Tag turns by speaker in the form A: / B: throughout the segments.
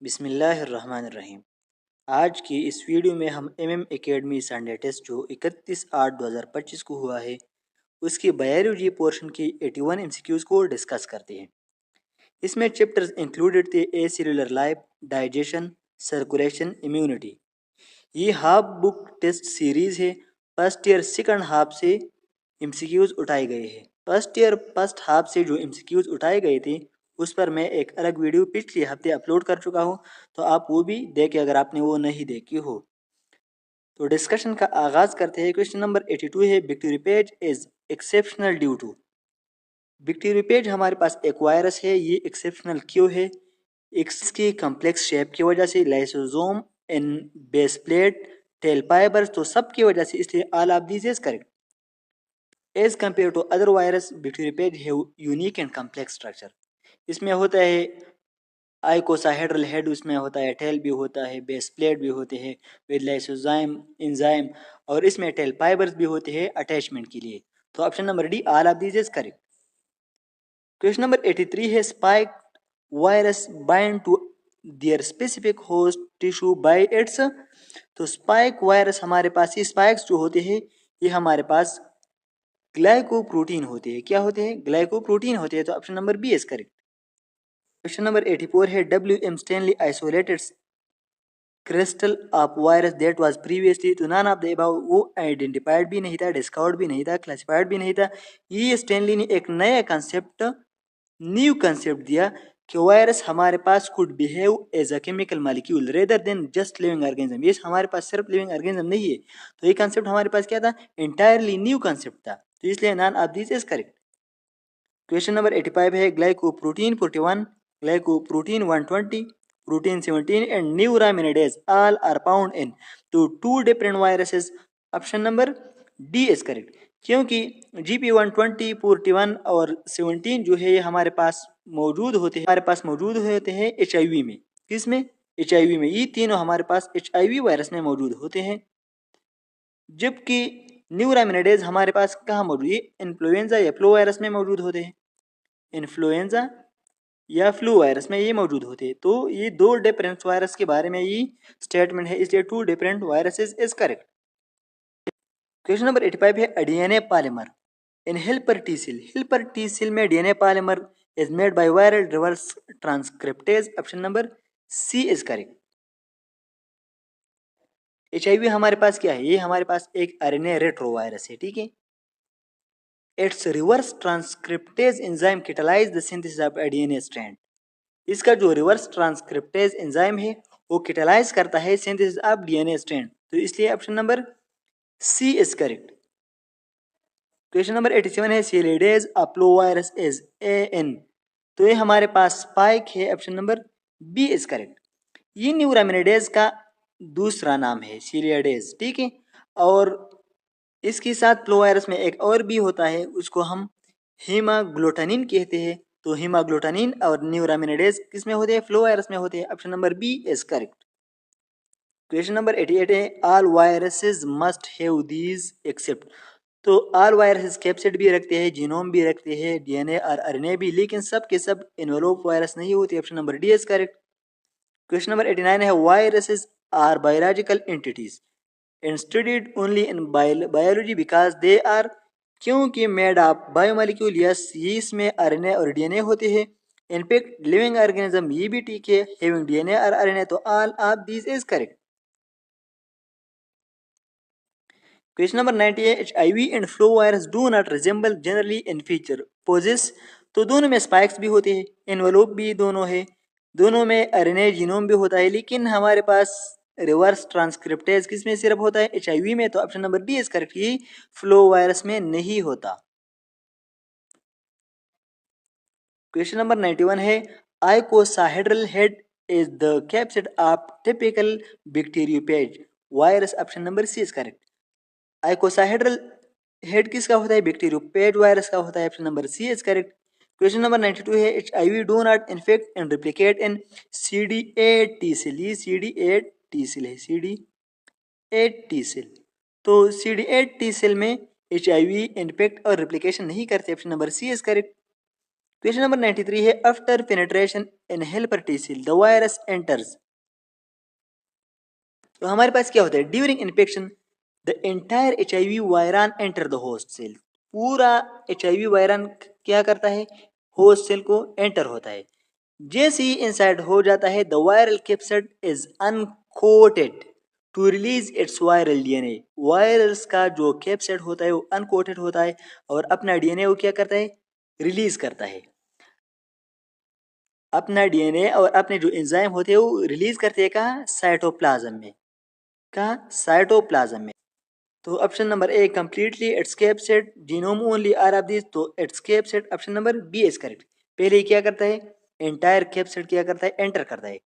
A: बिस्मिल्लाहिर्रहमानिर्रहीम। आज की इस वीडियो में हम एमएम एकेडमी संडे टेस्ट जो 31/8/2025 को हुआ है उसकी बायोलॉजी पोर्शन की 81 एमसीक्यूज को डिस्कस करते हैं। इसमें चैप्टर्स इंक्लूडेड थे a cellular life, digestion, circulation, immunity. ये हाफ बुक टेस्ट सीरीज है। फर्स्ट ईयर सेकंड हाफ से एमसीक्यूज उठाए गए हैं। फर्स्ट ईयर फर्स्ट हाफ से जो एमसीक्यूज उठाए गए थे उस पर मैं एक अलग वीडियो पिछले हफ्ते अपलोड कर चुका हूँ, तो आप वो भी देखें अगर आपने वो नहीं देखी हो। तो डिस्कशन का आगाज करते हैं। क्वेश्चन नंबर 82 है, bacteriophage is exceptional due to. Bacteriophage हमारे पास एक वायरस है, ये एक्सेप्शनल क्यों है? इसकी कॉम्प्लेक्स शेप की वजह से, lysosome in base plate, tail fibres, तो सब की वजह से, इसलिए all of this is correct. As compared to other virus, bacteriophage have unique and complex structure. इसमें होता है आइकोसाहेड्रल हेड, उसमें होता है टेल भी होता है, बेस प्लेट भी होते हैं विद लाइसोजाइम एंजाइम, और इसमें टेल फाइबर्स भी होते हैं अटैचमेंट के लिए। तो option number D, all of this is correct. Question number 83 है, spike virus bind to their specific host tissue by its. तो स्पाइक वायरस हमारे पास, ये स्पाइक्स जो होते हैं ये हमारे पास ग्लाइकोप्रोटीन होते हैं। क्या होते हैं? ग्लाइकोप्रोटीन होते हैं। तो option number B is correct. Question number 84 है, W M Stanley isolated crystal of virus that was previously, तो नन ऑफ द अबव, वो आइडेंटिफाइड भी नहीं था, डिस्कवर्ड भी नहीं था, क्लासिफाइड भी नहीं था। ये स्टैनली ने एक नया कंसेप्ट, न्यू कंसेप्ट दिया कि वायरस हमारे पास could behave as a chemical molecule rather than just living organism. ये हमारे पास सिर्फ लिविंग ऑर्गेनिज्म नहीं है। तो ये कंसेप्ट हमारे पास क्या था? इंटायरली न्यू कंसेप्ट था। तो इसलिए none of this is correct. Question number 85 है, glycoprotein 41, glycoprotein 120, protein 17 and neuraminidase all are found in तो two different viruses. Option number D is correct, क्योंकि जीपी 120, 41 और 17 जो है ये हमारे पास मौजूद होते हैं HIV में। किसमें? HIV में। ये तीनों हमारे पास HIV वायरस में मौजूद होते हैं, जबकि न्यूरामिनिडेज हमारे पास कहाँ मौजूद है? इन्फ्लुएंजा या फ्लू वायरस में मौजूद होते हैं। इन्फ्लुएंजा या फ्लू वायरस में ये मौजूद होते हैं। तो ये दो डिफरेंट वायरस के बारे में ये स्टेटमेंट है, इसलिए two different viruses is correct. Question number 85 है, DNA polymer in helper T cell. Helper T cell में DNA polymer is made by viral reverse transcriptase. Option number C is correct. HIV हमारे पास क्या है? ये हमारे पास एक आरएनए रेट्रोवायरस है, ठीक है। It's reverse transcriptase enzyme catalyse the synthesis of DNA strand. इसका जो रिवर्स ट्रांसक्रिप्टेज एंजाइम है वो कैटालाइज करता है सिंथेसिस ऑफ डीएनए स्ट्रैंड। तो इसलिए option number C is correct. Question number 87 है, सीलिडेज अप्लोवायरस इज एएन। तो ये हमारे पास स्पाइक है। Option number B is correct. ये न्यूरामिनिडेज का दूसरा नाम है, सीलिडेज, ठीक है। और इसके साथ फ्लोवायरस में एक और भी होता है, उसको हम हीमाग्लूटानिन कहते हैं। तो हीमाग्लूटानिन और न्यूरामिनिडेज किसमें होते हैं? फ्लोवायरस में होते हैं। Option number B is correct. Question number 88 है, all viruses must have these except. तो ऑल वायरसेस कैप्सिड भी रखते हैं, जीनोम भी रखते हैं, डीएनए और आरएनए भी, लेकिन सब के सब इन्वेलोप वायरस नहीं होते। Option number D is correct. Question number 89 है, viruses are biological entities and studied only in biology because they are, क्योंकि मेड ऑफ बायोमोलिक्यूल। यस, ये इसमें आरएनए और डीएनए होते हैं। इनफैक्ट लिविंग ऑर्गेनिज्म ये भी ठीक है, हैविंग डीएनए और आरएनए। तो all of this is correct. Question number 90 है, HIV and flu virus do not resemble generally in feature possess. तो दोनों में स्पाइक्स भी होते हैं, एनवेलोप भी दोनों है, दोनों में आरएनए जीनोम भी होता है, लेकिन हमारे पास रिवर्स ट्रांसक्रिप्टेज किसमें सिर्फ होता है? HIV में। तो option number D is correct, ये फ्लो वायरस में नहीं होता। क्वेश्चन नंबर 91 है, icosahedral head is the capsid of typical bacteriophage virus. Option number C is correct. Icosahedral head किसका होता है? बैक्टीरियोफेज वायरस का होता है। Option number C is correct. Question number 92 है, HIV do not infect and replicate in CD8 T cell. ये CD8 T cell है, CD8 T cell. तो CD8 टी सेल में HIV इन्फेक्ट और रिप्लिकेशन नहीं करते। Option number C is correct. Question number 93 है after penetration in helper T cell the virus enters. तो हमारे पास क्या होता है during infection the entire HIV virion enter the host cell. पूरा HIV वायरन क्या करता है होस्ट सेल को एंटर होता है। जैसे ही इनसाइड हो जाता है the viral capsid is uncoated to release its viral DNA। Virus का जो कैप्सिड होता है वो अनकोटेड होता है और अपना DNA वो क्या करता है रिलीज करता है। अपना DNA और अपने जो एंजाइम होते हैं वो रिलीज करते हैं कहाँ साइटोप्लाज्म में। कहाँ साइटोप्लाज्म में। तो option number A completely its capsid genome only are of this. तो its capsid option number B is correct. पहले ही क्या करता है एंटायर कैप्सिड क्या करता है एंटर करता है,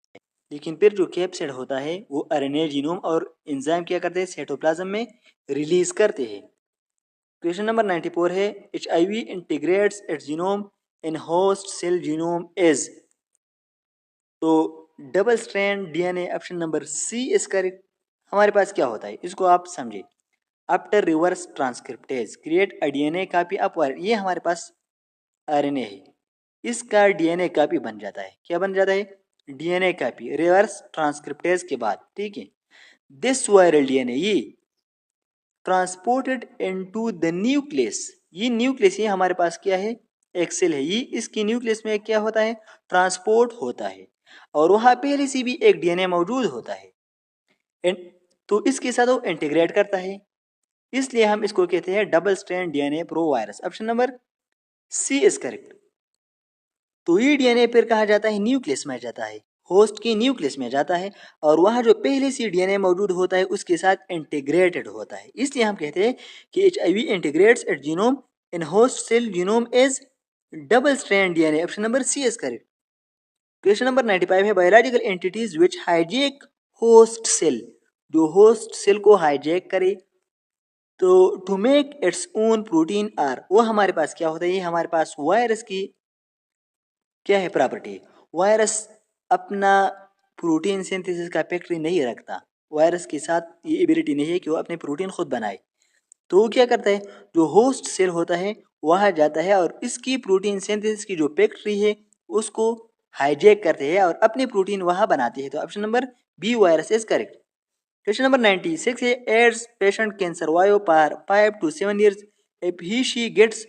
A: लेकिन फिर जो कैप्सिड होता है वो आरएनए जीनोम और एंजाइम क्या करते हैं साइटोप्लाज्म में रिलीज करते हैं। क्वेश्चन नंबर 94 है HIV integrates its genome in host cell genome is. तो double strand DNA option number C is correct. हमारे पास क्या होता है इसको आप समझिए। After reverse transcriptase create a DNA copy of ये हमारे पास RNA है, इसका DNA कॉपी बन जाता है। क्या बन जाता है DNA कॉपी रिवर्स ट्रांसक्रिप्टेज के बाद। ठीक है दिस वायरल DNA ये ट्रांसपोर्टेड इनटू द न्यूक्लियस। ये न्यूक्लियस ये हमारे पास क्या है एक सेल है, ये इसकी न्यूक्लियस में क्या होता है ट्रांसपोर्ट होता है और वहाँ पहले से भी एक DNA मौजूद होता है। तो इसके साथ वो इंटीग्रेट करता है, इसलिए हम इसको कहते हैं double strand DNA provirus. Option number C is correct. तो ये DNA फिर कहा जाता है न्यूक्लियस में जाता है, होस्ट की न्यूक्लियस में जाता है और वहाँ जो पहले से DNA मौजूद होता है उसके साथ इंटीग्रेटेड होता है। इसलिए हम कहते हैं कि HIV integrates its genome in host cell genome is double strand DNA। Option number C is correct. Question number 95 है biological entities which hijack host cell. जो होस्ट सेल को हाईजैक करे तो to make its own protein are वो हमारे पास क्या होता है ये हमारे पास वायरस की क्या है प्रॉपर्टी। वायरस अपना प्रोटीन सिंथेसिस का फैक्ट्री नहीं रखता, वायरस के साथ ये एबिलिटी नहीं है कि वो अपने प्रोटीन खुद बनाए। तो वो क्या करता है जो होस्ट सेल होता है वहाँ जाता है और इसकी प्रोटीन सिंथेसिस की जो फैक्ट्री है उसको हाईजैक करते हैं और अपनी प्रोटीन वहाँ बनाते हैं। तो option number B virus is correct. Question number 96 है AIDS patient can survive for 5 to 7 years if he she gets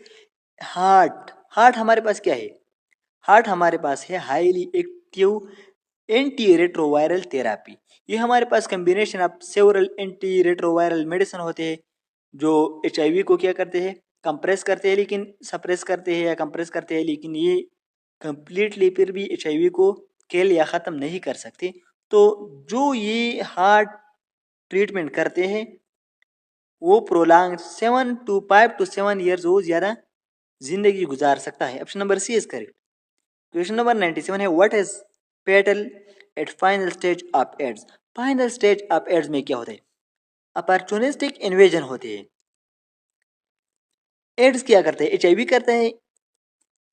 A: HAART. HAART हमारे पास क्या है हार्ट हमारे पास है highly active antiretroviral therapy. ये हमारे पास combination of several antiretroviral medicine होते हैं जो HIV को क्या करते हैं कंप्रेस करते हैं लेकिन सप्रेस करते हैं या कंप्रेस करते हैं, लेकिन ये कंप्लीटली फिर भी HIV को किल या ख़त्म नहीं कर सकते। तो जो ये हार्ट ट्रीटमेंट करते हैं वो प्रोलॉन्ग 5 to 7 years वो ज़्यादा जिंदगी गुजार सकता है। Option number C is correct. Question number 97 है what is fatal at final stage of AIDS. Final stage of AIDS में क्या होता है अपॉर्चुनिस्टिक इन्वेजन होते हैं। एड्स क्या करते हैं HIV करता है।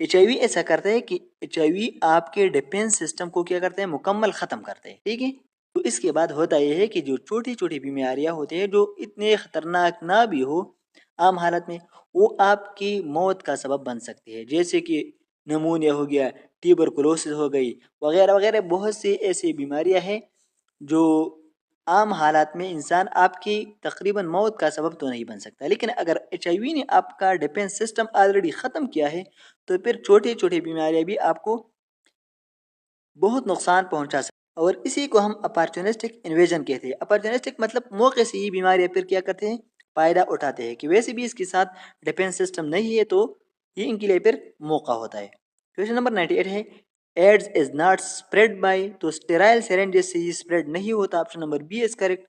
A: HIV ऐसा करता है कि HIV आपके डिफेंस सिस्टम को क्या करते हैं मुकम्मल ख़त्म करते हैं। ठीक है तो इसके बाद होता यह है कि जो छोटी छोटी बीमारियां होती हैं जो इतने खतरनाक ना भी हो आम हालत में वो आपकी मौत का सबब बन सकती है, जैसे कि नमूनिया हो गया ट्यूबरकुलोसिस हो गई वगैरह वगैरह। बहुत सी ऐसी बीमारियां हैं जो आम हालात में इंसान आपकी तकरीबन मौत का सबब तो नहीं बन सकता, लेकिन अगर HIV ने आपका डिफेंस सिस्टम ऑलरेडी ख़त्म किया है तो फिर छोटी छोटी बीमारियां भी आपको बहुत नुकसान पहुंचा सकती है और इसी को हम अपॉर्चुनिस्टिक इन्वेजन कहते हैं। अपॉर्चुनिस्टिक मतलब मौके से ही बीमारियां फिर क्या करते हैं फ़ायदा उठाते हैं कि वैसे भी इसके साथ डिफेंस सिस्टम नहीं है तो ये इनके लिए फिर मौका होता है। क्वेश्चन नंबर 98 है AIDS is not spread by. तो स्टेराइल सिरेंजेस से ये स्प्रेड नहीं होता। Option number B is correct.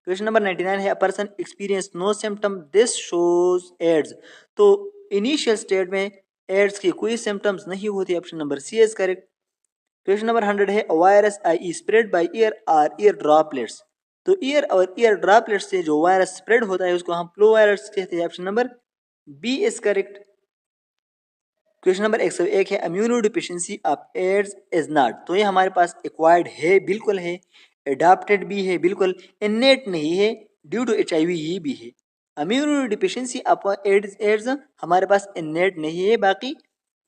A: Question number 99 है a person experience no symptom this shows AIDS. तो इनिशियल स्टेट में एड्स की कोई सिम्टम्स नहीं होती। Option number C is correct. Question number 100 है virus I spread by air और air droplets. तो ईयर और ईयर ड्रॉपलेट्स से जो वायरस स्प्रेड होता है उसको हम फ्लो वायरस कहते हैं। Option number B is correct. Question number 101 है immunodeficiency of AIDS is not. तो ये हमारे पास एक्वायर्ड है बिल्कुल है, एडाप्टेड भी है बिल्कुल, इनेट नहीं है ड्यू टू HIV ये भी है। इम्यूनो डिफिशिएंसी ऑफ एड्स हमारे पास इनेट नहीं है, बाकी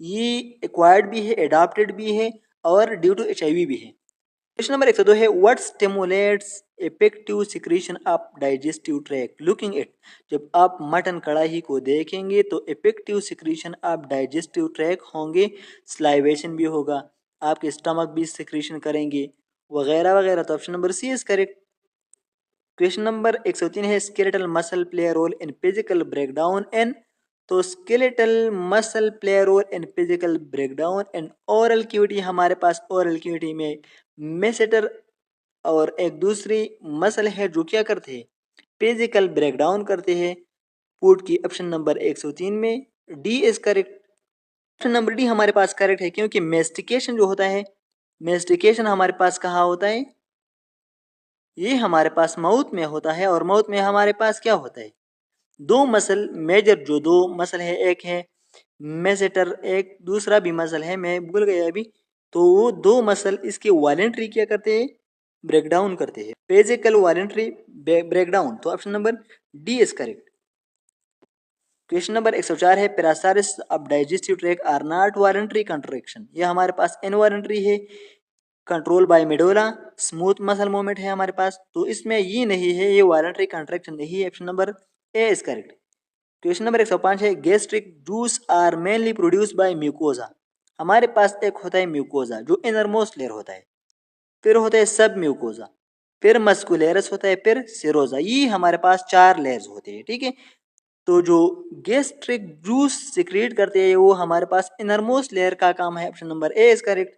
A: ये एक्वायर्ड भी है, एडाप्टेड भी है और ड्यू टू HIV भी है। क्वेश्चन नंबर 102 है what stimulates effective secretion of digestive tract looking it. जब आप मटन कढ़ाई को देखेंगे तो effective secretion of digestive tract होंगे, स्लाइवेशन भी होगा, आपके स्टमक भी सिक्रीशन करेंगे वगैरह वगैरह। तो option number C is correct. Question number 103 है skeletal muscle play role in physical breakdown and. तो skeletal muscle play role in physical breakdown and oral cavity. हमारे पास ओरल क्यूटी में मेसेटर और एक दूसरी मसल है जो क्या करते हैं, फिजिकल ब्रेकडाउन करते हैं। पुट की ऑप्शन नंबर 103 में D is correct. Option number D हमारे पास करेक्ट है क्योंकि मेस्टिकेशन जो होता है, मेस्टिकेशन हमारे पास कहाँ होता है, ये हमारे पास माउथ में होता है। और माउथ में हमारे पास क्या होता है, दो मसल मेजर, जो दो मसल है, एक है मेसेटर, एक दूसरा भी मसल है, मैं भूल गया अभी। तो वो दो मसल इसके वॉलेंट्री क्या करते हैं, ब्रेकडाउन करते हैं, फिजिकल वॉलेंट्री ब्रेकडाउन। तो option number D is correct. Question number 104 है peristalsis of digestive tract are not voluntary contraction. ये हमारे पास इनवॉलेंट्री है, control by medulla, smooth muscle movement है हमारे पास। तो इसमें ये नहीं है, ये वॉलेंट्री कंट्रैक्शन नहीं है। Option number A is correct. Question number 105 है gastric juice are mainly produce by mucosa. हमारे पास एक होता है म्यूकोजा जो इनर मोस्ट लेयर होता है, फिर होता है सब म्यूकोजा, फिर मस्कुलेरस होता है, फिर सिरोजा। ये हमारे पास चार लेयर्स होते हैं, ठीक है। तो जो गैस्ट्रिक जूस सिक्रिएट करते हैं वो हमारे पास इनरमोस्ट लेयर का काम है। Option number A is correct.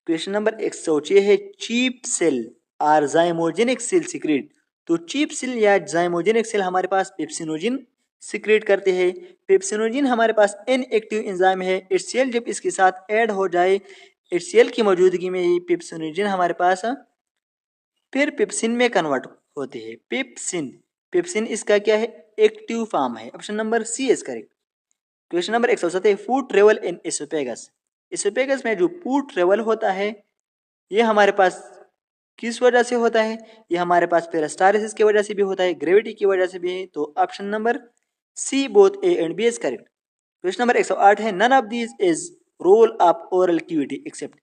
A: Question number 106 है chief cell or zymogenic cell secrete. तो चीप सेल या जाइमोजेनिक सेल हमारे पास पेप्सिनोजिन सिक्रेट करते हैं। पेप्सिनोजिन हमारे पास इनएक्टिव एंजाइम है, एचसीएल जब इसके साथ ऐड हो जाए, एचसीएल की मौजूदगी में ये पेप्सिनोजिन हमारे पास फिर पेप्सिन में कन्वर्ट होते हैं। पेप्सिन, पेप्सिन इसका क्या है, एक्टिव फॉर्म है। Option number C is correct. Question number 107 है फूड ट्रेवल इन एसोपेगस। एसोपेगस में जो फूड ट्रेवल होता है ये हमारे पास किस वजह से होता है, ये हमारे पास पेरिस्टालिसिस की वजह से भी होता है, ग्रेविटी की वजह से भी है। तो option number C both A and B is correct. Question number 108 है none of these is role of oral cavity except.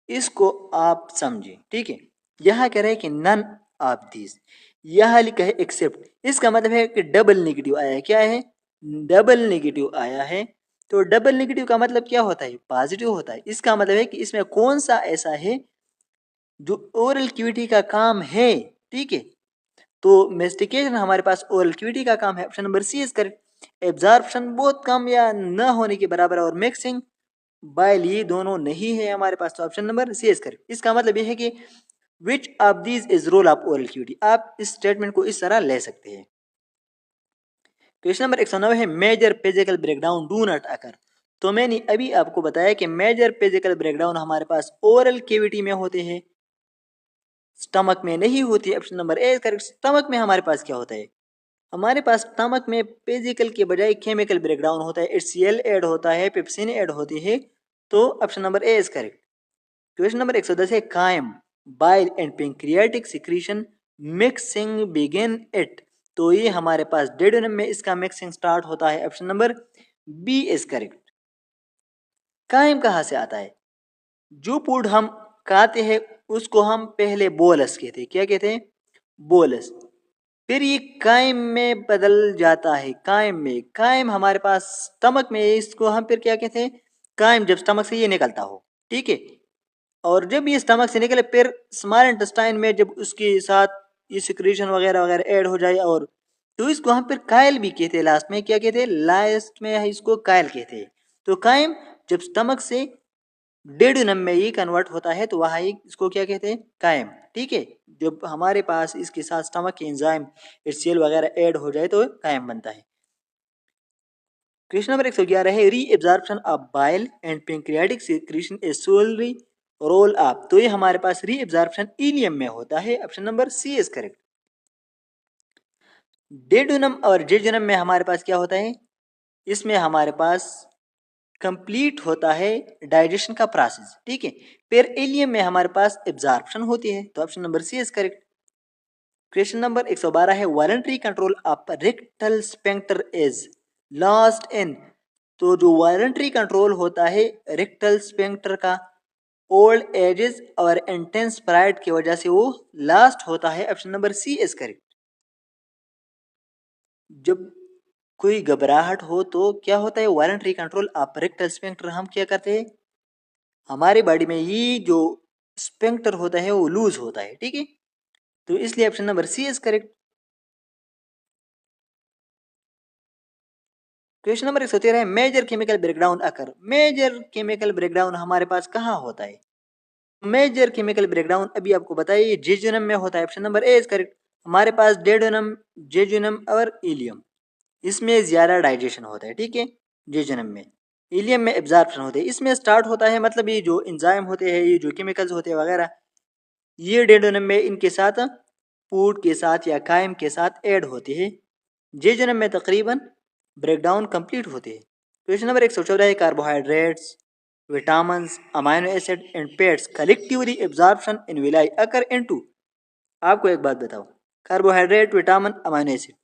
A: इसको आप समझें, ठीक है। यह कह रहे हैं कि नन ऑफ दीज, यह लिखा है एक्सेप्ट, इसका मतलब है कि डबल नेगेटिव आया है। क्या है, डबल नेगेटिव आया है। तो डबल नेगेटिव का मतलब क्या होता है, पॉजिटिव होता है। इसका मतलब है कि इसमें कौन सा ऐसा है जो ओरल क्यूटी का काम है, ठीक है। तो मेस्टिकेशन हमारे पास ओरल क्यूटी का काम है। Option number C is correct. Absorption बहुत कम या न होने के बराबर है और मिक्सिंग बाइल ये दोनों नहीं है हमारे पास। तो option number C is correct. इसका मतलब यह है कि which of these is role of oral cavity. आप इस स्टेटमेंट को इस तरह ले सकते हैं। क्वेश्चन नंबर 109 है major physical breakdown do not occur. तो मैंने अभी आपको बताया कि मेजर फिजिकल ब्रेकडाउन हमारे पास ओरल कैविटी में होते हैं, स्टमक में नहीं होती है। Option number A correct. Stomach में हमारे पास क्या होता है, हमारे पास स्टमक में फिजिकल के बजाय केमिकल ब्रेकडाउन होता है, एचसीएल ऐड होता है, पेप्सिन ऐड होती है। तो option number A is correct. Question number 110 है कायम bile and pancreatic secretion mixing begin it. तो ये हमारे पास डेडोनम में इसका मिक्सिंग स्टार्ट होता है। Option number B is correct. कायम कहाँ से आता है, जो फूड हम खाते हैं उसको हम पहले बोलस कहते हैं। क्या कहते हैं, बोलस। फिर ये कायम में बदल जाता है, कायम में। कायम हमारे पास स्टमक में है, इसको हम फिर क्या कहते हैं, कायम, जब स्टमक से ये निकलता हो, ठीक है। और जब ये स्टमक से निकले फिर स्मॉल इंटेस्टाइन में जब उसके साथ ये सिक्रीशन वगैरह वगैरह ऐड हो जाए, और तो इसको हम फिर कायल भी कहते हैं। लास्ट में क्या कहते हैं, लास्ट में इसको कायल कहते हैं। तो कायम जब स्टमक से डेडुनम में ये कन्वर्ट होता है तो वहाँ इसको क्या कहते हैं, कायम, ठीक है। जब हमारे पास इसके साथ स्टमक के एंजाइम एचसीएल वगैरह ऐड हो जाए तो कायम बनता है। क्वेश्चन नंबर 111 है reabsorption of bile and pancreatic secretion is solely role of. तो ये हमारे पास री एब्जॉर्प्शन इलियम में होता है। Option number C is correct. Duodenum और जेजुनम में हमारे पास क्या होता है, इसमें हमारे पास कंप्लीट होता है डाइजेशन का प्रोसेस, ठीक है। फिर इलियम में हमारे पास एब्जॉर्प्शन होती है। तो option number C is correct. Question number 112 है voluntary control of rectal sphincter is lost in. तो जो वॉलंटरी कंट्रोल होता है रेक्टल स्फिंक्टर का, ओल्ड एजेस और इंटेंस प्राइड की वजह से वो लास्ट होता है। Option number C is correct. जब कोई घबराहट हो तो क्या होता है, voluntary control of rectal sphincter हम क्या करते हैं, हमारी बॉडी में ये जो स्फिंक्टर होता है वो लूज होता है, ठीक है। तो इसलिए option number C is correct. Question number 113 है, major chemical breakdown occur. Major chemical breakdown हमारे पास कहाँ होता है? मेजर केमिकल ब्रेकडाउन अभी आपको बताइए जेजुनम में होता है। Option number A is correct. हमारे पास डेडोनम, जेजुनम और इलियम, इसमें ज्यादा डाइजेशन होता है, ठीक है। जेजुनम में, इलियम में एब्जॉर्प्शन होते हैं। इसमें स्टार्ट होता है, मतलब ये जो एंजाइम होते हैं, ये जो केमिकल्स होते हैं वगैरह, ये डेडोनम में इनके साथ फूड के साथ या कायम के साथ ऐड होते हैं। जेजुनम में तकरीबन ब्रेकडाउन कंप्लीट होते हैं। क्वेश्चन नंबर 114 है, carbohydrates, vitamins, amino acid and pets collectively absorption in villi occur into. आपको एक बात बताओ, कार्बोहाइड्रेट, विटामिन, अमाइनो एसिड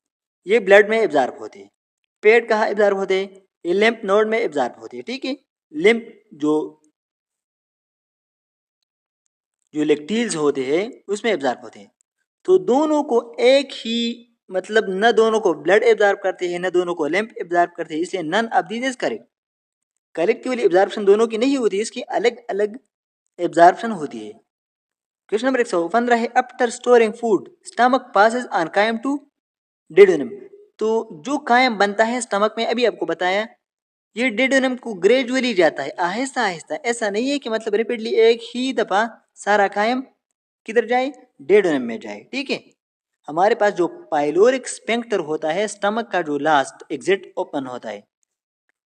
A: ये ब्लड में एब्जॉर्ब होते हैं। पेट कहाँ एब्जॉर्ब होते हैं? ये लिम्फ नोड में एब्जॉर्ब होते हैं, ठीक है। लिम्फ जो लेक्टील्स होते हैं उसमें एब्जॉर्ब होते हैं। तो दोनों को एक ही, मतलब न दोनों को ब्लड एब्जॉर्ब करते हैं न दोनों को लिम्फ एब्जॉर्ब करते हैं, इसलिए none of these is correct. Collectively absorption दोनों की नहीं होती, इसकी अलग अलग एब्जॉर्प्शन होती है। क्वेश्चन नंबर 115 है, after storing food stomach passes on कायम टू डेडोनम। तो जो कायम बनता है स्टमक में, अभी आपको बताया, ये डेडोनम को ग्रेजुअली जाता है, आहिस्ता आहिस्ता। ऐसा नहीं है कि मतलब रिपीटली एक ही दफा सारा कायम किधर जाए, डेडोनम में जाए, ठीक है। हमारे पास जो पाइलोरिक स्फिंक्टर होता है, स्टमक का जो लास्ट एग्जिट ओपन होता है,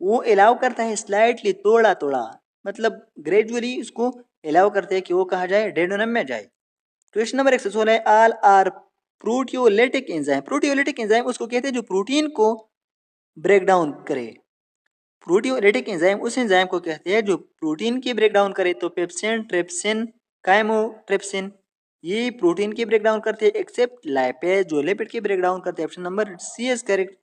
A: वो अलाउ करता है स्लाइटली, थोड़ा थोड़ा, मतलब ग्रेजुअली उसको अलाउ करते हैं कि वो कहा जाए, डेडोनम में जाए। क्वेश्चन नंबर 116 है, all are proteolytic enzyme. Proteolytic enzyme उसको कहते हैं जो प्रोटीन को ब्रेक डाउन करे। प्रोटियोलिटिक एंजाइम उस एंजाइम को कहते हैं जो प्रोटीन की ब्रेक डाउन करे। तो पेप्सिन, ट्रिप्सिन, काइमोट्रिप्सिन ये प्रोटीन की ब्रेक डाउन करते हैं, एक्सेप्ट लाइपेज जो लिपिड की ब्रेक डाउन करते हैं। Option number C is correct.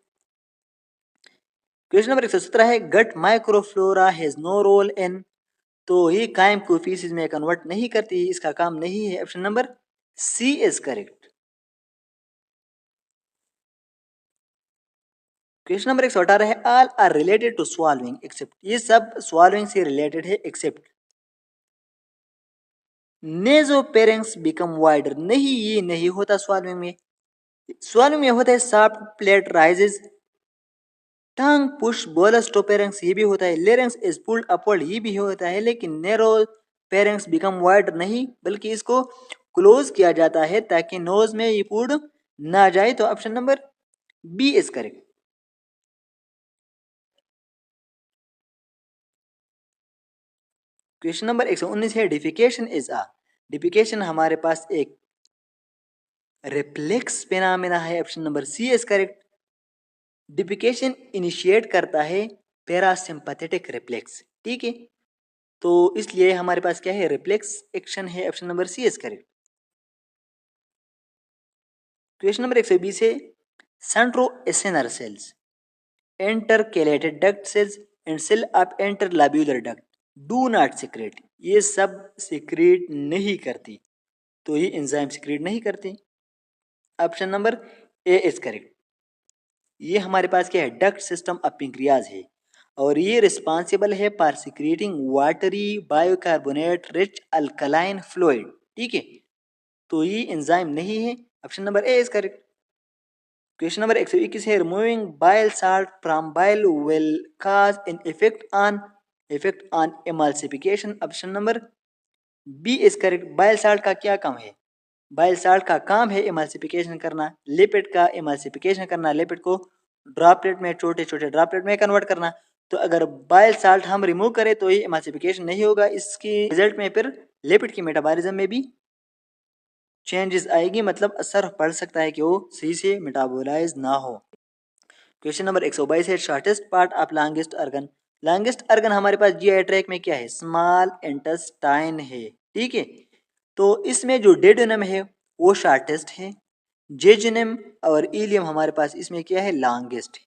A: Question number 117 है, gut microflora has no role in. तो ये कायम को फीसिस में कन्वर्ट नहीं करती, इसका काम नहीं है। Option number C is correct. Question number 118 है, all are related to swallowing except. ये सब स्वाल्विंग से रिलेटेड है एक्सेप्ट नेजोपेरेंक्स बिकम वाइडर। नहीं, ये नहीं होता स्वाल्विंग में। स्वाल्विंग में होता है सॉफ्ट प्लेट राइजेस, टंग पुश बोलस्टोपेरेंक्स ये भी होता है, लेरेंक्स इज पुल्ड अपवर्ड ये भी होता है, लेकिन नैरो पेरेंक्स बिकम वाइडर नहीं, बल्कि इसको क्लोज किया जाता है ताकि नोज में ये फूड ना जाए। तो option number B is correct. Question number 119 है, डिफिकेशन इज अ। डिफिकेशन हमारे पास एक रिफ्लेक्स फिनोमेना है। Option number C is correct. Defecation initiate करता है पैरासिम्पैथेटिक रिफ्लेक्स, ठीक है। तो इसलिए हमारे पास क्या है, रिफ्लेक्स एक्शन है। Option number C is correct. Question number 120 है, centroacinar cells, intercalated duct cells and cell of interlobular duct do not secrete. ये सब सिक्रेट नहीं करती, तो ये एंजाइम सिक्रेट नहीं करती। Option number A is correct. ये हमारे पास क्या है, डक्ट सिस्टम ऑफ पेंक्रियाज है, और ये रिस्पॉन्सिबल है for secreting watery bicarbonate rich alkaline fluid, ठीक है। तो ये एंजाइम नहीं है। Option number A is correct. Question number 121 है, removing bile salt from bile will cause in effect on emulsification. Option number B is correct. Bile salt का क्या काम है? बाइल साल्ट का काम है एमल्सिफिकेशन करना, लिपिड का एमल्सिफिकेशन करना, लिपिड को ड्रॉपलेट में, छोटे छोटे ड्रॉपलेट में कन्वर्ट करना। तो अगर बाइल साल्ट हम रिमूव करें तो ये एमल्सिफिकेशन नहीं होगा, इसकी रिजल्ट में फिर लिपिड की मेटाबॉलिज्म में भी चेंजेस आएगी, मतलब असर पड़ सकता है कि वो सही से मेटाबोलाइज ना हो। क्वेश्चन नंबर 122 है, shortest part of longest organ. Longest organ हमारे पास जीआई ट्रैक में क्या है, स्मॉल इंटेस्टाइन है, ठीक है। तो इसमें जो डेडोनम है वो शॉर्टेस्ट है, जेजुनम और इलियम हमारे पास इसमें क्या है, लॉन्गेस्ट है।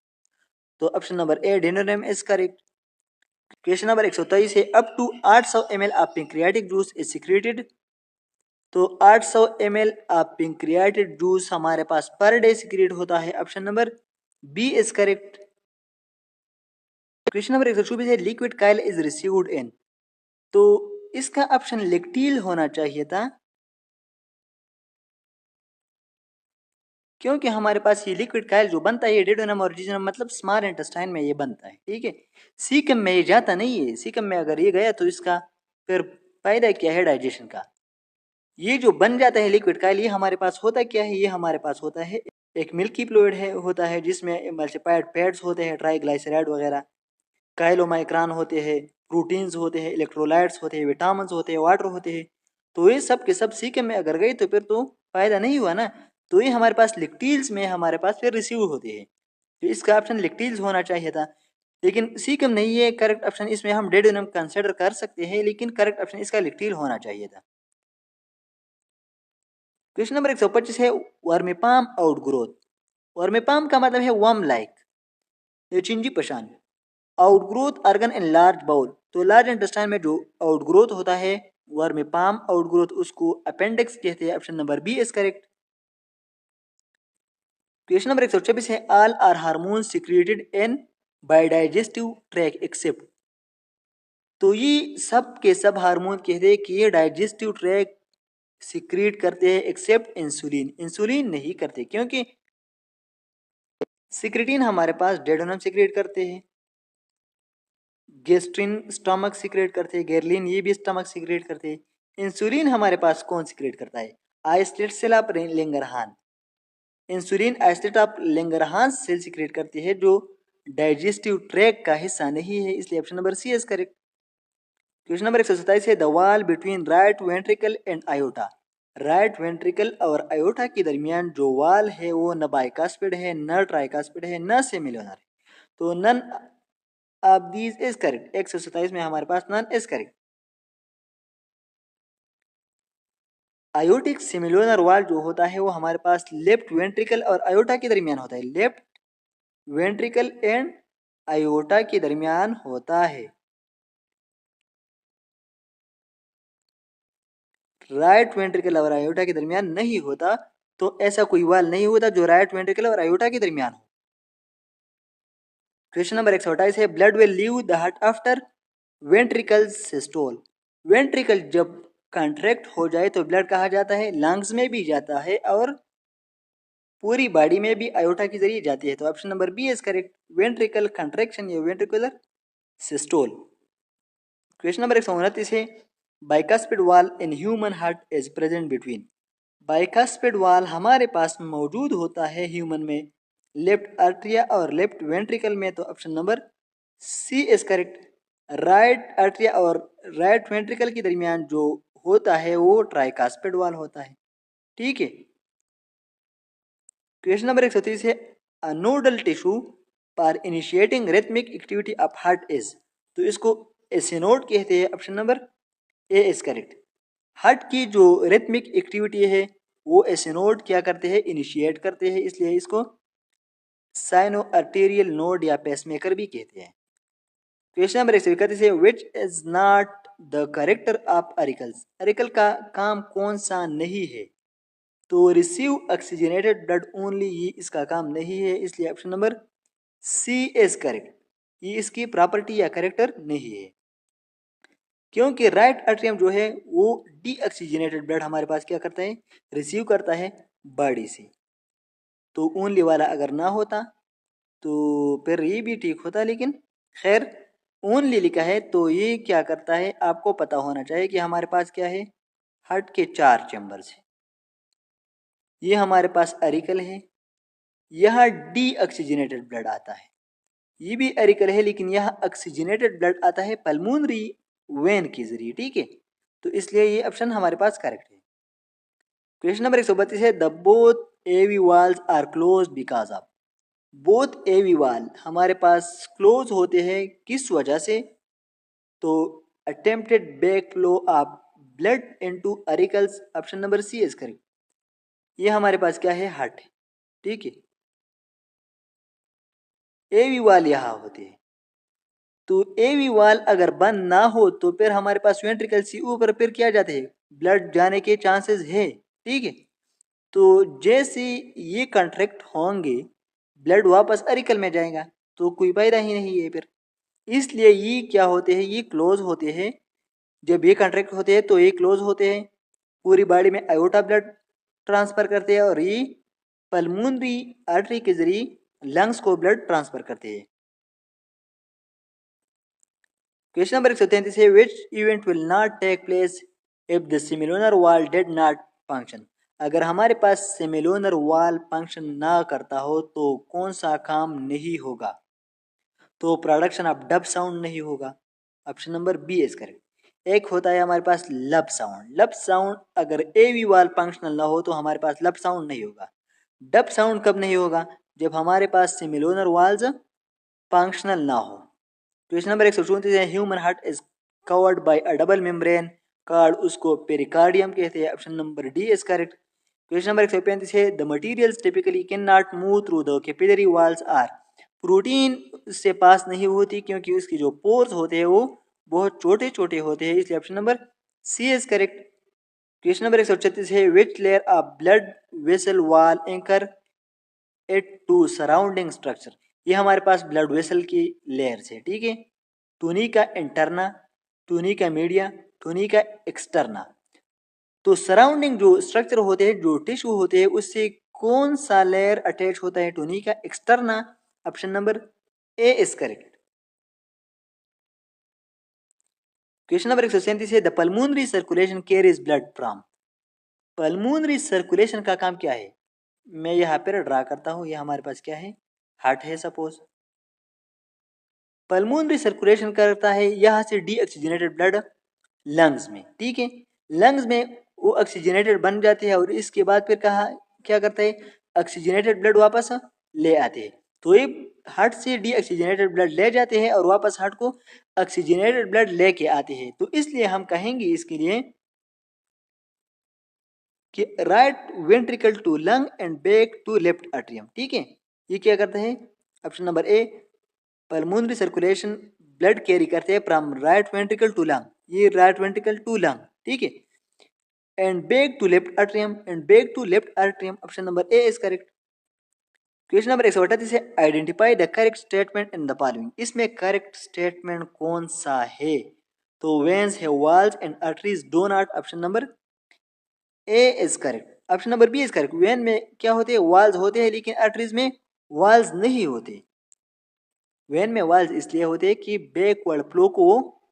A: तो option number A duodenum is correct. Question number 123 है up to 800 ml of pancreatic juice is secreted. तो 800 ml ऑफ पेंक्रियाटिक जूस हमारे पास पर डे सिक्रेट होता है, option number B is correct. Question number 124 है liquid chyle is received in. तो इसका option लिक्टील होना चाहिए था, क्योंकि हमारे पास ये लिक्विड काइल जो बनता है ये डेडोनम और जिजोनम मतलब स्मॉल इंटेस्टाइन में ये बनता है, ठीक है। सीकम में ये जाता नहीं है, सीकम में अगर ये गया तो इसका फिर फायदा क्या है डाइजेशन का। ये जो बन जाता है लिक्विड काइल ये हमारे पास होता क्या है, ये हमारे पास होता है एक मिल्की फ्लूइड है होता है जिसमें एमल्सिफाइड फैट्स होते हैं, ट्राइग्लाइसराइड वगैरह, काइलोमाइक्रान होते हैं, प्रोटीन्स होते हैं, इलेक्ट्रोलाइट्स होते हैं, विटामिन होते हैं, वाटर होते हैं। तो ये सब के सब सीकम में अगर गए तो फिर तो फायदा नहीं हुआ ना। तो ये हमारे पास लिक्टील्स में हमारे पास फिर रिसीव होते हैं, तो इसका ऑप्शन लिक्टील्स होना चाहिए था, लेकिन सीकम नहीं है करेक्ट ऑप्शन। इसमें हम डेडोनम कंसिडर कर सकते हैं लेकिन करेक्ट ऑप्शन इसका लिक्टील होना चाहिए था। क्वेश्चन नंबर 125 है वर्मीपाम आउटग्रोथ। वर्मीपाम का मतलब है वर्म लाइक, ये चिंजी पशान। Outgrowth organ in large bowel, तो लार्ज इंटेस्टाइन में जो आउटग्रोथ होता है वर्मीपाम आउटग्रोथ उसको अपेंडिक्स कहते हैं, option number B is correct. Question number 126 है all are hormone secreted in by digestive tract except. तो ये सब के सब हार्मोन कहते हैं कि ये डाइजेस्टिव ट्रैक सिक्रीट करते हैं एक्सेप्ट इंसुलिन, इंसुलिन नहीं करते, क्योंकि सिक्रेटिन हमारे पास डेडोनम सिक्रेट करते हैं, गेस्ट्रिन स्टमक सिक्रेट करते हैं, गेरलिन ये भी स्टमक सिक्रेट करते हैं। इंसुलिन हमारे पास कौन सिक्रेट करता है, islet cell of Langerhans. Insulin islet of Langerhans cell secrete करती है जो डाइजेस्टिव ट्रैक का हिस्सा नहीं है, इसलिए option number C is correct. Question number 127 है the wall between right ventricle and aorta. Right ventricle और आयोटा के दरमियान जो वाल है वो न बाइकास्पिड है न ट्राइकास्पिड है न सेमिलुनर है, तो none of these is correct. 127 में हमारे पास none is correct. Aortic semilunar valve जो होता है वो हमारे पास लेफ्ट वेंट्रिकल और आयोटा के दरमियान होता है, लेफ्ट वेंट्रिकल एंड आयोटा के दरमियान होता है। राइट वेंट्रिकल और आयोटा के दरमियान नहीं होता, तो ऐसा कोई वाल नहीं होता जो राइट वेंट्रिकल और आयोटा के दरमियान हो। क्वेश्चन नंबर 128 है blood will leave the heart after ventricle systole. Ventricle जब कॉन्ट्रैक्ट हो जाए तो ब्लड कहाँ जाता है, लंग्स में भी जाता है और पूरी बॉडी में भी आयोटा के जरिए जाती है, तो option number B is correct, ventricle contraction या वेंट्रिकुलर सिस्टोल। क्वेश्चन नंबर 129 है bicuspid valve in human heart is present between. Bicuspid valve हमारे पास मौजूद होता है ह्यूमन में लेफ्ट आर्ट्रिया और लेफ्ट वेंट्रिकल में, तो option number C is correct. Right atria और राइट वेंट्रिकल के दरमियान जो होता है वो ट्राइकास्पिड वाल होता है, ठीक है। क्वेश्चन नंबर 130 है a nodal tissue for initiating rhythmic activity of heart is. तो इसको एसिनोड कहते हैं, option number A is correct. Heart की जो रिथमिक एक्टिविटी है वो एसिनोड क्या करते हैं, इनिशिएट करते हैं, इसलिए इसको साइनो आर्टेरियल नोड या पेसमेकर भी कहते हैं। क्वेश्चन नंबर 131 है which is not the character of auricles. Auricle का काम कौन सा नहीं है, तो रिसीव ऑक्सीजनेटेड ब्लड ओनली, ये इसका काम नहीं है, इसलिए option number C is correct. ये इसकी प्रॉपर्टी या करेक्टर नहीं है, क्योंकि राइट एट्रियम जो है वो डीऑक्सीजनेटेड ब्लड हमारे पास क्या करता है, रिसीव करता है बॉडी से। तो ओनली वाला अगर ना होता तो फिर ये भी ठीक होता, लेकिन खैर ओनली लिखा है तो ये क्या करता है, आपको पता होना चाहिए कि हमारे पास क्या है, हार्ट के 4 चैम्बर्स है। ये हमारे पास अरिकल है, यह डीऑक्सीजनेटेड ब्लड आता है, ये भी एरिकल है लेकिन यह ऑक्सीजनेटेड ब्लड आता है पल्मोनरी वेन के जरिए, ठीक है। तो इसलिए ये ऑप्शन हमारे पास करेक्ट है। क्वेश्चन नंबर 132 है the both AV valves are close because of. Both AV valve हमारे पास क्लोज होते हैं किस वजह से, तो attempted back flow of blood into auricles, option number C is correct. ये हमारे पास क्या है, हार्ट है, ठीक है। एवी वाल यहाँ होते हैं। तो एवी वाल अगर बंद ना हो तो फिर हमारे पास वेंट्रिकल से ऊपर फिर क्या जाते हैं, ब्लड जाने के चांसेस है। ठीक है, तो जैसे ये कंट्रैक्ट होंगे ब्लड वापस अरिकल में जाएगा, तो कोई फायदा ही नहीं है फिर। इसलिए ये क्या होते हैं, ये क्लोज होते हैं। जब ये कंट्रैक्ट होते हैं तो ये क्लोज होते हैं, पूरी बॉडी में आयोटा ब्लड ट्रांसफर करते हैं और ये पल्मोनरी आर्टरी के जरिए लंग्स को ब्लड ट्रांसफर करते हैं। क्वेश्चन नंबर 133 है, which event will not take place if the semilunar valve did not function. अगर हमारे पास सिमिलोनर वॉल फंक्शन ना करता हो तो कौन सा काम नहीं होगा, तो प्रोडक्शन ऑफ डब साउंड नहीं होगा। Option number B is correct. एक होता है हमारे पास लब साउंड। लब साउंड अगर ए वी वाल फंक्शनल ना हो तो हमारे पास लब साउंड नहीं होगा। डब साउंड कब नहीं होगा, जब हमारे पास सिमिलोनर वाल्स फंक्शनल ना हो। क्वेश्चन नंबर 134 है, human heart is covered by a double membrane card, उसको पेरिकार्डियम कहते हैं। Option number D is correct. Question number 135 है, the materials typically can not move through the capillary walls are. Protein से pass नहीं होती क्योंकि उसकी जो पोर्स होते हैं वो बहुत छोटे छोटे होते हैं, इसलिए option number C is correct. Question number 136 है, which layer of blood vessel wall anchor it to surrounding structure. ये हमारे पास ब्लड वेसल की लेयर्स है। ठीक है, tunica interna, tunica media, tunica externa. तो सराउंडिंग जो स्ट्रक्चर होते हैं, जो टिश्यू होते हैं, उससे कौन सा लेयर अटैच होता है, tunica externa. Option number A is correct. Question number 137 है, the pulmonary circulation carries blood from. Pulmonary circulation का काम क्या है, मैं यहाँ पर ड्रा करता हूँ। ये हमारे पास क्या है, हार्ट है सपोज। पल्मोनरी सर्कुलेशन करता है यहाँ से डीऑक्सीजनेटेड ब्लड लंग्स में। ठीक है, लंग्स में वो ऑक्सीजनेटेड बन जाते हैं और इसके बाद फिर कहा क्या करता है, ऑक्सीजनेटेड ब्लड वापस ले आते हैं। तो ये हार्ट से डीऑक्सीजनेटेड ब्लड ले जाते हैं और वापस हार्ट को ऑक्सीजनेटेड ब्लड लेके आते हैं। तो इसलिए हम कहेंगे इसके लिए कि right ventricle to lung and back to left atrium. ठीक है, ये क्या करते हैं, option number A, pulmonary circulation blood carry करते हैं from right ventricle to lung, ये राइट वेंट्रिकल टू लंग। ठीक है, and back to left atrium and back to left atrium, option number A is correct. Question number 138 है, identify the correct statement in the following. इसमें correct statement कौन सा है, तो veins है walls and arteries do not, option number A is correct. Option number B is correct. Vein में क्या होते हैं, वॉल्स होते हैं, लेकिन आर्टरीज में वॉल्स नहीं होते। वेन में वॉल्स इसलिए होते हैं कि बैकवर्ड फ्लो को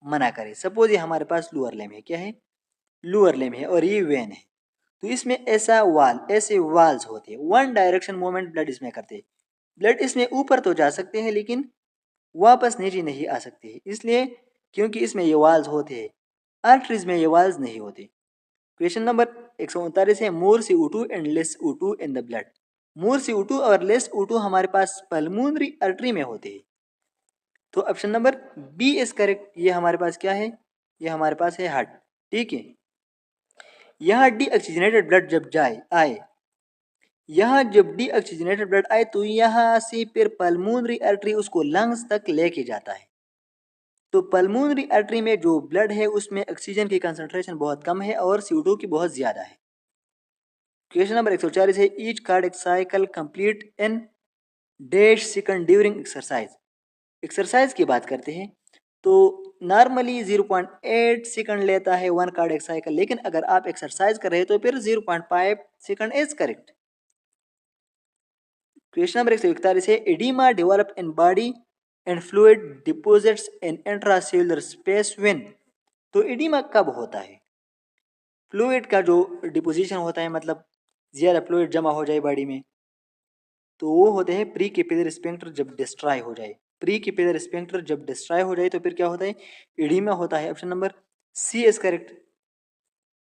A: मना करे। सपोज ये हमारे पास लोअर लेम है, क्या है, लोअर लेम है और ये वेन है, तो इसमें ऐसा वाल, ऐसे वाल्स होते हैं, वन डायरेक्शन मूवमेंट ब्लड इसमें करते हैं। ब्लड इसमें ऊपर तो जा सकते हैं लेकिन वापस नीचे नहीं आ सकते, इसलिए क्योंकि इसमें ये वाल्स होते हैं, आर्टरीज में ये वाल्स नहीं होते। क्वेश्चन नंबर 139 है, मोर CO2 and less O2 in the blood. More CO2 और लेस O2 हमारे पास पल्मोनरी आर्टरी में होते हैं, तो option number B is correct. ये हमारे पास क्या है, ये हमारे पास है हार्ट। ठीक है, यहाँ डीऑक्सीजनेटेड ब्लड जब जाए आए, यहाँ जब डीऑक्सीजनेटेड ब्लड आए तो यहाँ से फिर पल्मोनरी आर्टरी उसको लंग्स तक लेके जाता है। तो पल्मोनरी आर्टरी में जो ब्लड है उसमें ऑक्सीजन की कंसंट्रेशन बहुत कम है और CO2 की बहुत ज्यादा है। क्वेश्चन नंबर 140 है, each cardiac cycle complete in dash second during exercise. Exercise की बात करते हैं तो नॉर्मली 0.8 सेकंड लेता है वन कार्डियक साइकिल, लेकिन अगर आप एक्सरसाइज कर रहे हैं तो फिर 0.5 second is correct. Question number 141 है, oedema develop in body and fluid deposits in intracellular space when. तो एडिमा कब होता है, फ्लूइड का जो डिपोजिशन होता है, मतलब ज्यादा फ्लूइड जमा हो जाए बॉडी में, तो वो होते हैं प्री कैपिलरी स्फिंक्टर जब डिस्ट्रॉय हो जाए। प्री कैपिलरी स्फिंक्टर जब डिस्ट्रॉय हो जाए तो फिर क्या होता है, एडिमा होता है। Option number C is correct.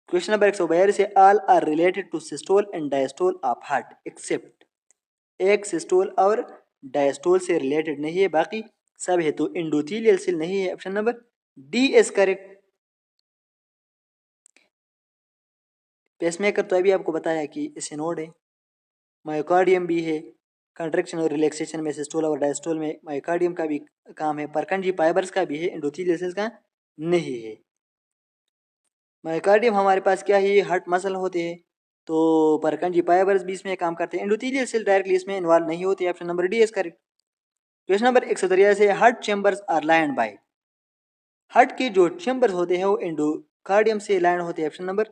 A: Question number 142 है, all are related to systole and diastole of heart except. एक सिस्टोल और डायस्टोल से रिलेटेड नहीं है, बाकी सब है। तो एंडोथेलियल सेल नहीं है, option number D is correct. Pacemaker तो अभी आपको बताया कि स्टेनोड है, मायोकार्डियम भी है, कंट्रैक्शन और रिलैक्सेशन में सिस्टोल और डायस्टोल में मायोकार्डियम का भी काम है, परकंजी फाइबर्स का भी है, एंडोथेलियल सेल्स का नहीं है। मायोकार्डियम हमारे पास क्या है, हार्ट मसल होते हैं, तो परकंजी फाइबर्स भी इसमें काम करते हैं। एंडोथेलियल सेल डायरेक्टली इसमें इन्वॉल्व नहीं होती। Option number D is correct. Question number 183 से heart chambers are lined by, heart के जो चैम्बर्स होते हैं वो एंडोकार्डियम से लाइन होते हैं। Option number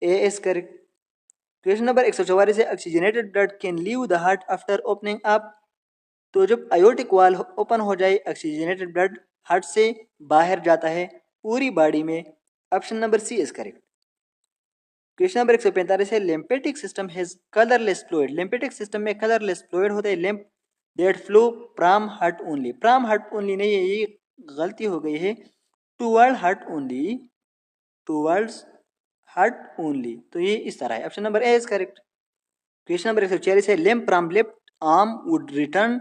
A: A is correct. Question number 144 से oxygenated blood can leave the heart after opening up, तो जब आयोटिक वाल ओपन हो जाए ऑक्सीजनेटेड ब्लड हार्ट से बाहर जाता है पूरी बॉडी में। Option number C is correct. Question number 145 है lymphatic system has colourless fluid, lymphatic system में कलरलेस फ्लूइड होता है lymph that flow from heart only, from heart only नहीं है, ये गलती हो गई है, toward heart only, towards heart only, तो ये इस तरह है। Option number A is correct. Question number 146 है lymph from left arm would return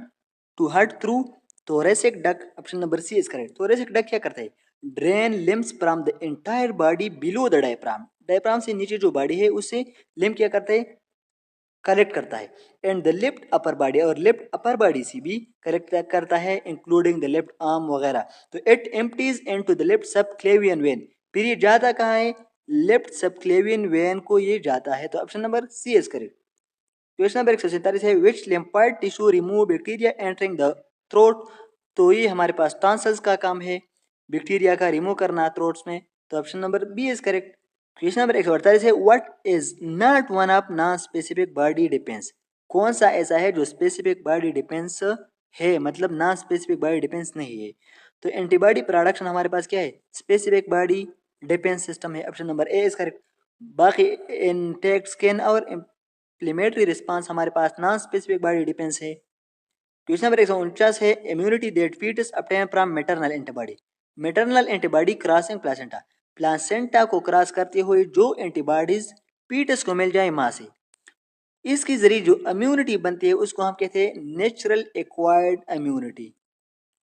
A: to heart through thoracic duct, option number C is correct. thoracic duct क्या करता है, drain lymphs from the entire body below the diaphragm, diaphragm से नीचे जो body है उससे lymph क्या करता है, कलेक्ट करता है। And the left upper body, और लेफ्ट अपर बॉडी से भी कलेक्ट करता है इंक्लूडिंग द लेफ्ट आर्म वगैरह। तो it empties into the left subclavian vein, फिर ये जाता कहाँ है, लेफ्ट सबक्लेवियन वेन को ये जाता है, तो option number C is correct. Question number 147 है which lymphoid tissue remove bacteria entering the throat, तो ये हमारे पास टॉन्सिल्स का काम है बैक्टीरिया का रिमूव करना थ्रोट्स में, तो option number B is correct. Question number 148 है what is not one of non specific body defence, कौन सा ऐसा है जो स्पेसिफिक बॉडी डिफेंस है, मतलब नॉन स्पेसिफिक बॉडी डिफेंस नहीं है। तो एंटीबॉडी प्रोडक्शन हमारे पास क्या है, स्पेसिफिक बॉडी डिफेंस सिस्टम है। Option number A is correct. बाकी इंटेक्ट स्किन और इम्प्लीमेटरी रिस्पांस हमारे पास नॉन स्पेसिफिक बॉडी डिफेंस है। क्वेश्चन नंबर 149 है immunity that foetus obtain from maternal antibody, maternal antibody crossing placenta, placenta को cross करते हुए जो एंटीबॉडीज फीटस को मिल जाए मां से, इसके जरिए जो इम्यूनिटी बनती है उसको हम कहते हैं नेचुरल एक्वायर्ड इम्यूनिटी।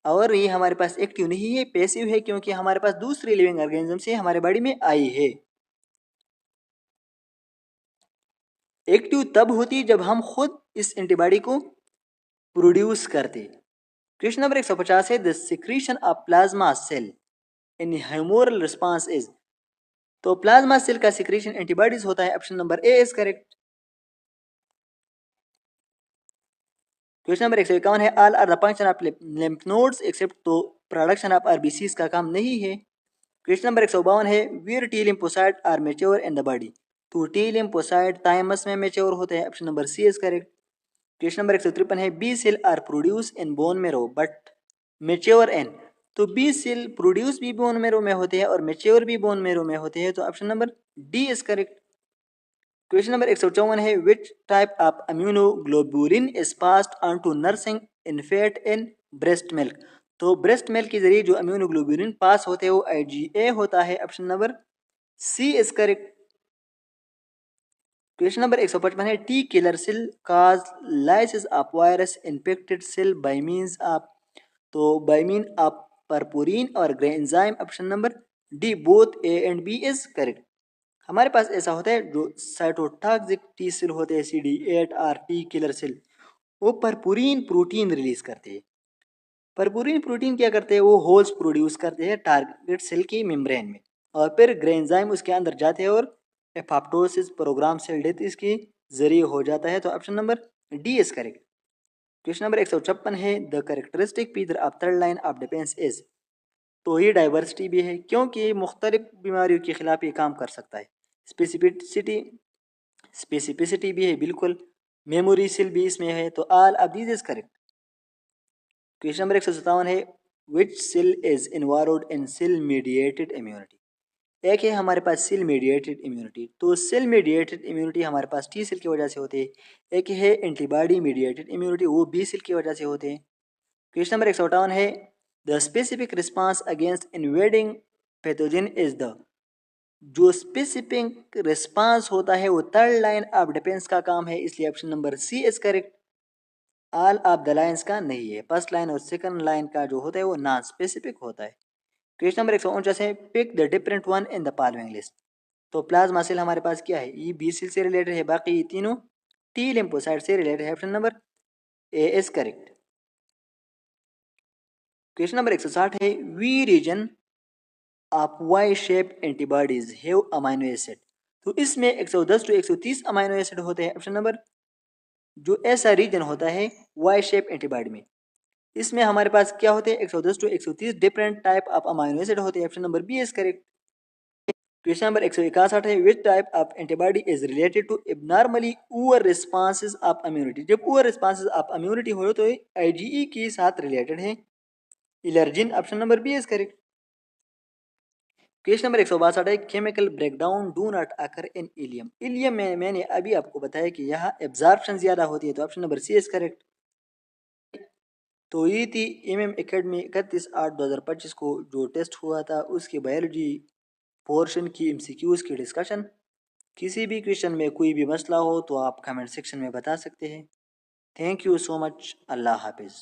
A: और ये हमारे पास एक्टिव नहीं है, पैसिव है, क्योंकि हमारे पास दूसरी लिविंग ऑर्गेनिज्म से हमारे बॉडी में आई है। एक्टिव तब होती जब हम खुद इस एंटीबॉडी को प्रोड्यूस करते। क्वेश्चन नंबर 150 है the secretion of plasma cell in humoral response is, तो प्लाज्मा सेल का सिक्रीशन एंटीबॉडीज होता है। Option number A is correct. Question number 151 है all are the function of lymph nodes except, तो production of RBCs का काम नहीं है। क्वेश्चन नंबर 152 है where T lymphocyte are mature in the body, तो टी लिम्फोसाइट थाइमस में mature होते हैं। Option number C is correct. Question number 153 है B cell are produce in bone marrow but mature in, तो B cell produce भी bone marrow में होते हैं और मैच्योर भी बोन मेरो में होते हैं, तो option number D is correct. Question number 154 है which type of immunoglobulin is passed on to nursing infant in breast milk, तो ब्रेस्ट मिल्क के जरिए जो इम्यूनोग्लोबुलिन पास होते हैं वो आईजीए होता है। Option number C is correct. Question number 155 है T killer cell cause lysis of virus infected cell by means of, तो बाय मीन ऑफ परपोरिन और granzyme. Option number D both A and B is correct. हमारे पास ऐसा होता है जो cytotoxic T cell होते हैं CD8 और टी किलर सेल, वो परपोरिन प्रोटीन रिलीज करते हैं। परपोरिन प्रोटीन क्या करते हैं, वो होल्स प्रोड्यूस करते हैं टारगेट सेल की मेम्ब्रेन में, और फिर ग्रे एंजाइम उसके अंदर जाते हैं और एपोप्टोसिस प्रोग्राम सेल डेथ इसके जरिए हो जाता है, तो option number D is correct. Question number 156 है the characteristic feature of third line of defence is, तो ये डाइवर्सिटी भी है क्योंकि मुख्तलिफ बीमारियों के खिलाफ ये काम कर सकता है। स्पेसिफिसिटी, स्पेसिफिसिटी भी है बिल्कुल, मेमोरी सेल भी इसमें है, तो all of these is correct. Question number 157 है which cell is involved in cell mediated immunity, एक है हमारे पास सेल मीडिएटेड इम्यूनिटी, तो सेल मीडिएटेड इम्यूनिटी हमारे पास टी सेल की वजह से होती है, एक है एंटीबॉडी मीडिएटेड इम्यूनिटी वो बी सेल की वजह से होते हैं। क्वेश्चन नंबर 158 है the specific response against invading pathogen is the, जो स्पेसिफिक रिस्पांस होता है वो थर्ड लाइन ऑफ डिफेंस का काम है, इसलिए option number C is correct. All of the lines का नहीं है, फर्स्ट लाइन और सेकंड लाइन का जो होता है वो नॉन स्पेसिफिक होता है। क्वेश्चन नंबर 149 है pick the different one in the following list, तो प्लाज्मा सेल हमारे पास क्या है, ये बी सेल से रिलेटेड है, बाकी ये तीनों टी लिम्फोसाइट से रिलेटेड है। Option number A is correct. Question number 160 है V region of Y shape antibodies have amino acid. तो इसमें 110 टू 130 अमाइनो एसिड होते हैं। ऑप्शन नंबर जो ऐसा रीजन होता है वाई शेप एंटीबॉडी में, इसमें हमारे पास क्या होते हैं 110 to 130 different type of amino acid होते हैं। Option number B is correct. Question number 161 है which type of antibody is related to abnormally poor responses of immunity. जब पुअर रिस्पांसेस ऑफ इम्यूनिटी हो तो आईजीई के साथ रिलेटेड है allergen. Option number B is correct. Question number 162 है chemical breakdown do not occur in ileum. Ileum में मैंने अभी आपको बताया कि यहाँ एब्जॉर्प्शन ज्यादा होती है, तो option number C is correct. तो ये थी एमएम एकेडमी 31/8/2025 को जो टेस्ट हुआ था उसके बायोलॉजी पोर्शन की एमसीक्यूज की डिस्कशन। किसी भी क्वेश्चन में कोई भी मसला हो तो आप कमेंट सेक्शन में बता सकते हैं। Thank you so much. अल्लाह हाफिज़।